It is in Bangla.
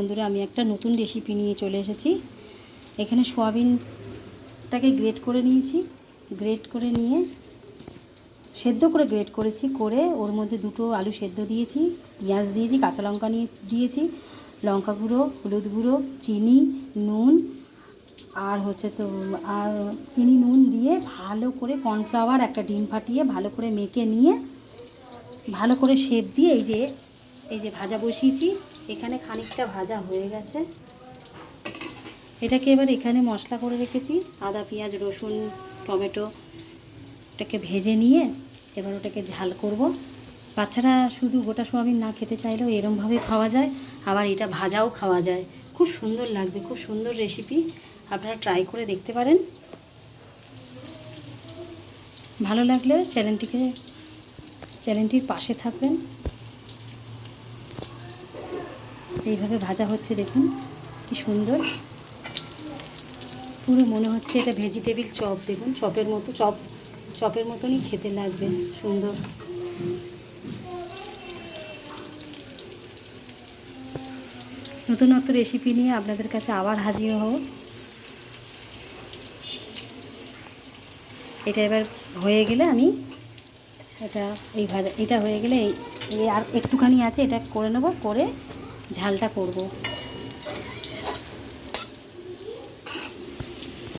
বন্ধুরা, আমি একটা নতুন রেসিপি নিয়ে চলে এসেছি। এখানে সোয়াবিনটাকে গ্রেট করে নিয়েছি। গ্রেট করে নিয়ে সেদ্ধ করে গ্রেট করেছি, করে ওর মধ্যে দুটো আলু সেদ্ধ দিয়েছি, পেঁয়াজ দিয়েছি, কাঁচা লঙ্কা দিয়েছি, লঙ্কা গুঁড়ো, হলুদ গুঁড়ো, চিনি, নুন আর চিনি নুন দিয়ে ভালো করে কর্নফ্লাওয়ার একটা ডিম ফাটিয়ে ভালো করে মেখে নিয়ে ভালো করে শেপ দিয়ে এই যে ভাজা বসিয়েছি। এখানে খানিকটা ভাজা হয়ে গেছে। এটাকে এবার এখানে মশলা করে রেখেছি, আদা, পেঁয়াজ, রসুন, টমেটো। এটাকে ভেজে নিয়ে এবার ওটাকে ঝাল করব। বাচ্চারা শুধু গোটা সোয়াবিন না খেতে চাইলেও এরমভাবে খাওয়া যায়, আবার এটা ভাজাও খাওয়া যায়। খুব সুন্দর লাগবে, খুব সুন্দর রেসিপি। আপনারা ট্রাই করে দেখতে পারেন। ভালো লাগলে চ্যানেলটির পাশে থাকবেন। এইভাবে ভাজা হচ্ছে, দেখুন কি সুন্দর। পুরো মনে হচ্ছে এটা ভেজিটেবিল চপ। দেখুন চপের মতনই খেতে লাগবে, সুন্দর। নতুনত্ব রেসিপি নিয়ে আপনাদের কাছে আবার হাজির হব। এটা এবার হয়ে গেলে আমি এটা হয়ে গেলে এই আর একটুখানি আছে, এটা করে নেব, করে ঝালটা করব।